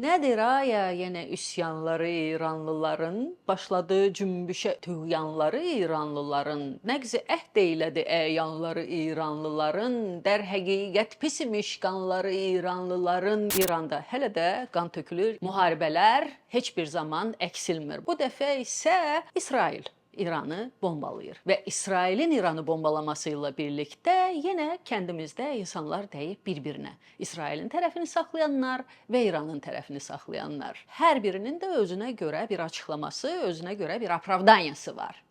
Nedir ya yine üsyanları İranlıların, başladığı cümbüşe tüğyanları İranlıların, nəqzi əhd eylədi əyanları İranlıların, dər həqiqət pis imiş qanları İranlıların. İranda hələ də qan tökülür, müharibələr heç bir zaman əksilmir. Bu dəfə isə İsrail İranı bombalayır ve İsrail'in İranı bombalamasıyla birlikte yine kendimizde insanlar deyip birbirine. İsrail'in tərəfini saxlayanlar ve İran'ın tərəfini saxlayanlar. Hər birinin de özüne göre bir açıklaması, özüne göre bir apravdanyası var.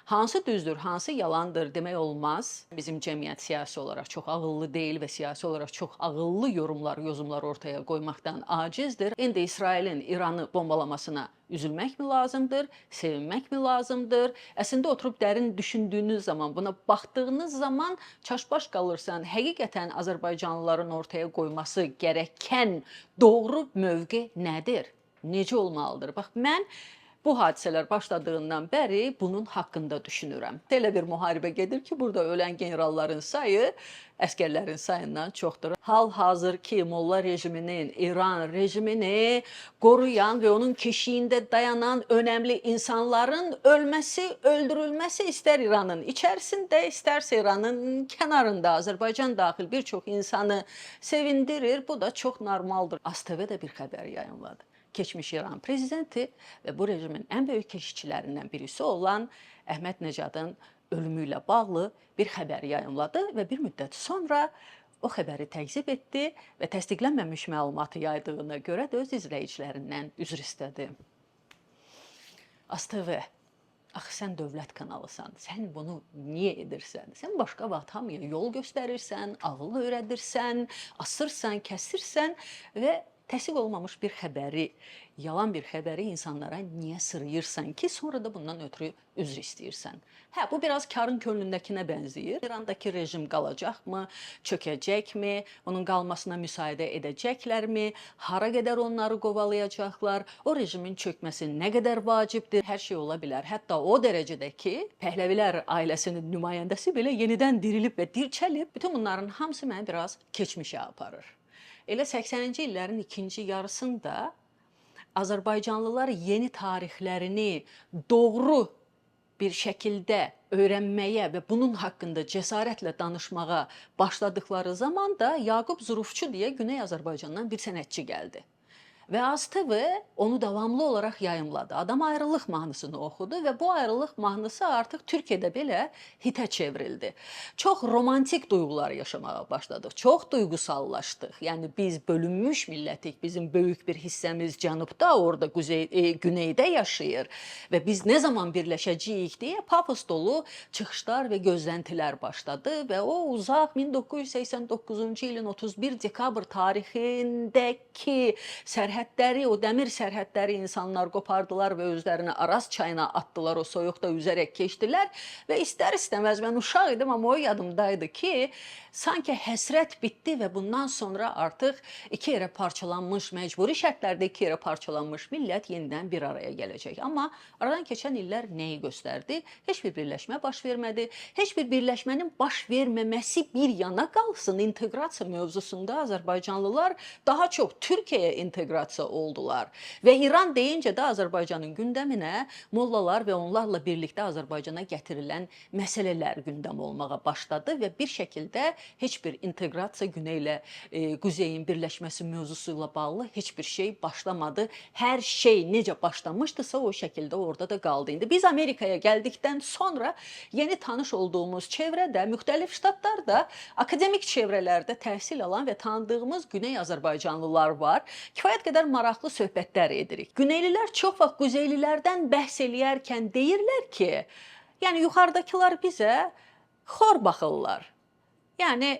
Hansı düzdür, hansı yalandır demək olmaz. Bizim cəmiyyət siyasi olaraq çox ağıllı deyil və siyasi olaraq çox ağıllı yozumlar ortaya qoymaqdan acizdir. İndi İsrailin İranı bombalamasına üzülmək mi lazımdır, sevinmək mi lazımdır? Əslində oturub dərin düşündüyünüz zaman, buna baxdığınız zaman çaşbaş qalırsan. Həqiqətən Azərbaycanlıların ortaya qoyması gərəkən doğru mövqe nədir? Necə olmalıdır? Bax, mən bu hadisələr başladığından bəri bunun haqqında düşünürəm. Elə bir müharibə gedir ki, burada ölən generalların sayı əskərlərin sayından çoxdur. Hal-hazır ki, Molla rejiminin, İran rejimini qoruyan və onun keşiyində dayanan önəmli insanların ölməsi, öldürülməsi istər İranın içərisində, istərsə İranın kənarında, Azərbaycan daxil bir çox insanı sevindirir. Bu da çox normaldır. ASTV də bir xəbər yayımladı. Keçmiş İran prezidenti və bu rejimin ən böyük keşikçilərindən birisi olan Əhməd Nəcadın ölümü ilə bağlı bir xəbər yayımladı və bir müddət sonra o xəbəri təkzib etdi və təsdiqlənməmiş məlumatı yaydığına görə də öz izləyicilərindən üzr istədi. ASTV, axı sən dövlət kanalısan, sən bunu niyə edirsən? Sən başqa vaxt hamıya yol göstərirsən, ağıl öyrədirsən, asırsan, kəsirsən və təsdiq olmamış bir xəbəri, yalan bir xəbəri insanlara niyə sırıyırsan ki, sonra da bundan ötürü üzr istəyirsən? Hə, bu biraz karın könlündəkinə bənzəyir. İrandakı rejim qalacaqmı, çökəcəkmi, onun qalmasına müsaidə edəcəklərmi, hara qədər onları qovalayacaqlar, o rejimin çökməsi nə qədər vacibdir, hər şey ola bilər. Hətta o dərəcədə ki, Pəhləvilər ailəsinin nümayəndəsi belə yenidən dirilib və dirçəlib, bütün bunların hamısı məni biraz keçmişə aparır. Elə 80-ci illərin ikinci yarısında Azərbaycanlılar yeni tarixlərini doğru bir şəkildə öyrənməyə və bunun haqqında cəsarətlə danışmağa başladıkları zaman da Yaqub Zurufçu deyə Güney Azərbaycandan bir sənətçi gəldi. Və ASTV onu davamlı olaraq yayımladı. Adam ayrılıq mahnısını oxudu və bu ayrılıq mahnısı artıq Türkiyədə belə hitə çevrildi. Çox romantik duyğular yaşamağa başladıq. Çox duyğusallaşdıq. Yəni biz bölünmüş millətik. Bizim böyük bir hissəmiz cənubda, orada güneydə yaşayır və biz nə zaman birləşəcəyik deyə pafos dolu çıxışlar və gözləntilər başladı və o uzaq 1989-cu ilin 31 dekabr tarixindəki sərhədləri, o dəmir sərhədləri insanlar qopardılar və özlərini Araz çayına atdılar, o soyuqda üzərək keçdilər və istər-istəməz mən uşaq idim, amma o yadımdaydı ki, sanki həsrət bitdi və bundan sonra artıq iki yerə parçalanmış, məcburi şərtlərdə iki yerə parçalanmış millət yenidən bir araya gələcək. Amma aradan keçən illər nəyi göstərdi? Heç bir birləşmə baş vermədi. Heç bir birləşmənin baş verməməsi bir yana qalsın, inteqrasiya mövzusunda Azərbaycanlılar daha çox Türkiyəyə inteqrasiya oldular. Və İran deyincə də Azərbaycanın gündəminə mollalar və onlarla birlikdə Azərbaycana gətirilən məsələlər gündəm olmağa başladı və bir şəkildə heç bir inteqrasiya güneylə quzeyin birləşməsi mövzusu ilə bağlı heç bir şey başlamadı. Hər şey necə başlamışdısa o şəkildə orada da qaldı. İndi biz Amerikaya gəldikdən sonra yeni tanış olduğumuz çevrədə, müxtəlif ştatlarda, akademik çevrələrdə təhsil alan və tanıdığımız Güney Azərbaycanlılar var. Kifayət qədər maraqlı söhbətlər edirik. Güneylilər çox vaxt quzeylilərdən bəhs eləyərkən deyirlər ki, yəni yuxarıdakılar bizə xor baxırlar. Yəni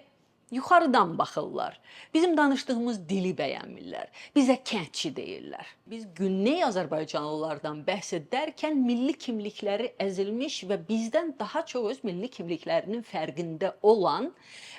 yuxarıdan baxırlar. Bizim danışdığımız dili bəyənmirlər. Bizə kəndçi deyirlər. Biz Güney Azərbaycanlılardan bəhs edərkən milli kimlikləri əzilmiş və bizdən daha çox öz milli kimliklərinin fərqində olan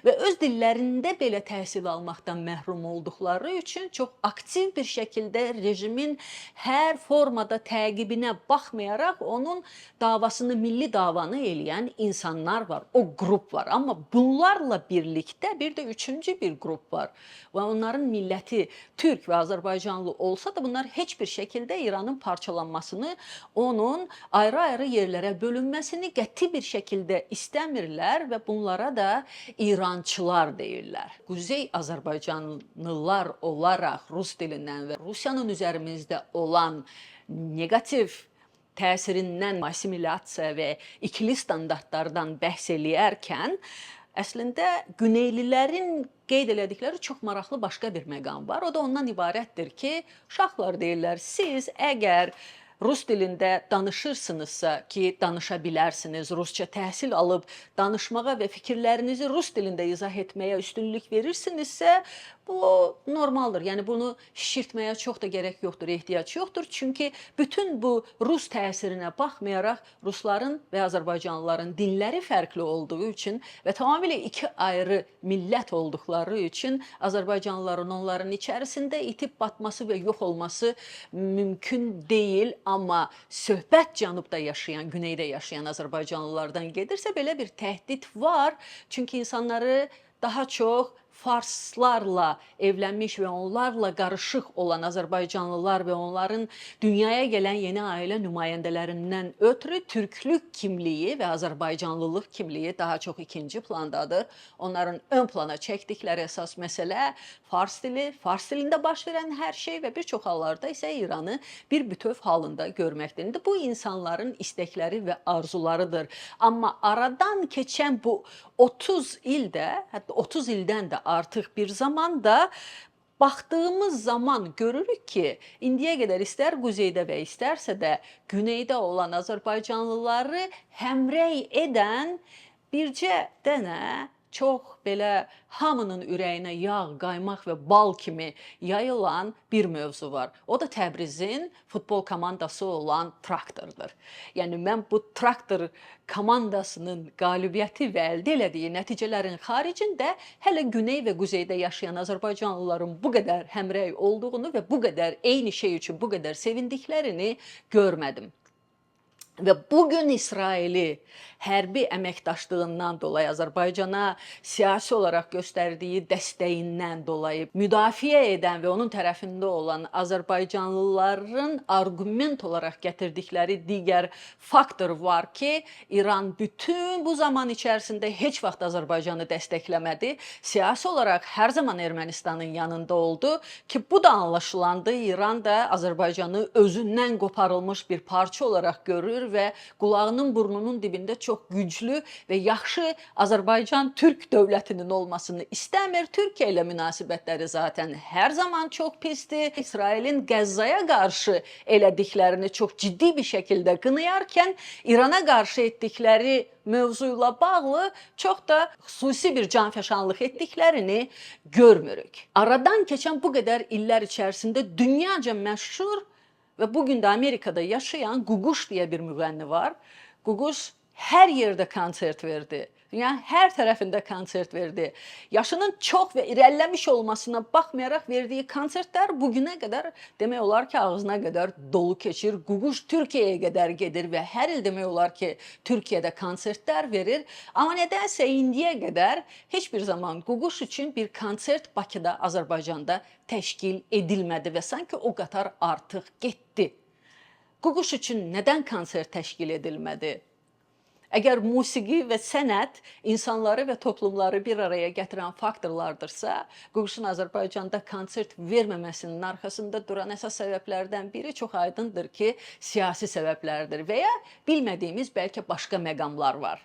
və öz dillərində belə təhsil almaqdan məhrum olduqları üçün çox aktiv bir şəkildə rejimin hər formada təqibinə baxmayaraq onun davasını, milli davanı eləyən insanlar var. O qrup var. Amma bunlarla birlikdə bir də üçüncü bir qrup var. Və onların milləti Türk və Azərbaycanlı olsa da bunlar heç bir şəkildə İranın parçalanmasını, onun ayrı-ayrı yerlərə bölünməsini qəti bir şəkildə istəmirlər və bunlara da İrançılar deyirlər. Quzey Azərbaycanlılar olaraq rus dilindən və Rusiyanın üzərimizdə olan negativ təsirindən assimilyasiya və ikili standartlardan bəhs eləyərkən əslində Güneylilərin qeyd elədikləri çox maraqlı başqa bir məqam var. O da ondan ibarətdir ki, uşaqlar deyirlər, siz əgər rus dilində danışırsınızsa ki, danışa bilərsiniz, rusca təhsil alıb danışmağa və fikirlərinizi rus dilində izah etməyə üstünlük verirsinizsə, bu normaldır. Yəni bunu şişirtməyə çox da gərək yoxdur, ehtiyac yoxdur. Çünki bütün bu rus təsirinə baxmayaraq rusların və Azərbaycanlıların dinləri fərqli olduğu üçün və tamamilə iki ayrı millət olduqları üçün Azərbaycanlıların onların içərisində itib batması və yox olması mümkün deyil. Amma söhbət cənubda yaşayan, güneydə yaşayan Azərbaycanlılardan gedirsə belə bir təhdid var. Çünki insanları daha çox farslarla evlənmiş və onlarla qarışıq olan Azərbaycanlılar və onların dünyaya gələn yeni ailə nümayəndələrindən ötürü türklük kimliyi və Azərbaycanlılıq kimliyi daha çox ikinci plandadır. Onların ön plana çəkdikləri əsas məsələ fars dili, fars dilində baş verən hər şey və bir çox hallarda isə İranı bir bütöv halında görməkdir. Bu insanların istəkləri və arzularıdır. Amma aradan keçən bu 30 ildə, hətta 30 ildən də artıq bir zamanda baxdığımız zaman görürük ki, indiyə qədər istər quzeydə və istərsə də güneydə olan Azərbaycanlıları həmrəy edən bircə dənə çox belə hamının ürəyinə yağ, qaymaq və bal kimi yayılan bir mövzu var. O da Təbrizin futbol komandası olan Traktordur. Yəni mən bu Traktor komandasının qalibiyyəti və əldə elədiyi nəticələrin xaricində hələ güney və quzeydə yaşayan Azərbaycanlıların bu qədər həmrəy olduğunu və bu qədər eyni şey üçün bu qədər sevindiklərini görmədim. Və bugün İsraili hərbi əməkdaşlığından dolayı Azərbaycana siyasi olaraq göstərdiyi dəstəyindən dolayı müdafiə edən və onun tərəfində olan Azərbaycanlıların arqument olaraq gətirdikləri digər faktor var ki, İran bütün bu zaman içərisində heç vaxt Azərbaycanı dəstəkləmədi. Siyasi olaraq hər zaman Ermənistanın yanında oldu ki, bu da anlaşılandı. İran da Azərbaycanı özündən qoparılmış bir parça olaraq görür və qulağının burnunun dibində çox güclü və yaxşı Azərbaycan-Türk dövlətinin olmasını istəmir. Türkiyə ilə münasibətləri zaten hər zaman çox pisdir. İsrailin Qəzzaya qarşı elədiklərini çox ciddi bir şəkildə qınayarkən İrana qarşı etdikləri mövzuyla bağlı çox da xüsusi bir canfəşanlıq etdiklərini görmürük. Aradan keçən bu qədər illər içərisində dünyaca məşhur və bugün də Amerikada yaşayan Ququş deyə bir müğənni var. Ququş hər yerdə konsert verdi. Yəni hər tərəfində konsert verdi. Yaşının çox və irəliləmiş olmasına baxmayaraq verdiyi konsertlər bugünə qədər demək olar ki, ağzına qədər dolu keçir. Ququş Türkiyəyə qədər gedir və hər il demək olar ki, Türkiyədə konsertlər verir. Amma nədənsə indiyə qədər heç bir zaman Ququş üçün bir konsert Bakıda, Azərbaycanda təşkil edilmədi və sanki o qatar artıq getdi. Ququş üçün nədən konsert təşkil edilmədi? Əgər musiqi və sənət insanları və toplumları bir araya gətirən faktorlardırsa, Ququşun Azərbaycanda konsert verməməsinin arxasında duran əsas səbəblərdən biri çox aydındır ki, siyasi səbəblərdir və ya bilmədiyimiz bəlkə başqa məqamlar var.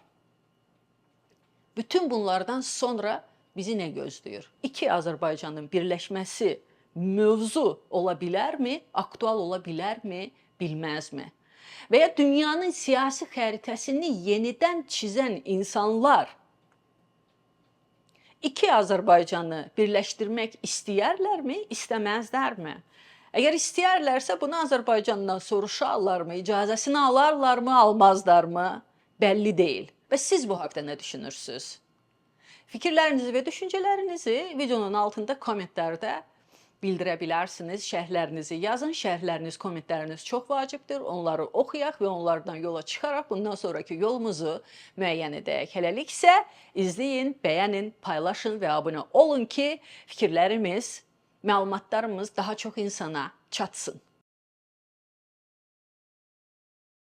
Bütün bunlardan sonra bizi nə gözləyir? İki Azərbaycanın birləşməsi mövzu ola bilərmi, aktual ola bilərmi, bilməzmi? Və ya dünyanın siyasi xəritəsini yenidən çizən insanlar iki Azərbaycanı birləşdirmək istəyərlərmi, istəməzlərmi? Əgər istəyərlərsə bunu Azərbaycandan soruşarlarmı, icazəsini alarlarmı, almazlarmı? Bəlli deyil. Və siz bu haqda nə düşünürsünüz? Fikirlərinizi və düşüncələrinizi videonun altında kommentlərdə bildirə bilərsiniz. Şərhlərinizi yazın. Şərhləriniz, kommentləriniz çox vacibdir. Onları oxuyaq və onlardan yola çıxaraq bundan sonraki yolumuzu müəyyən edək. Hələlik isə izləyin, bəyənin, paylaşın və abunə olun ki, fikirlərimiz, məlumatlarımız daha çox insana çatsın.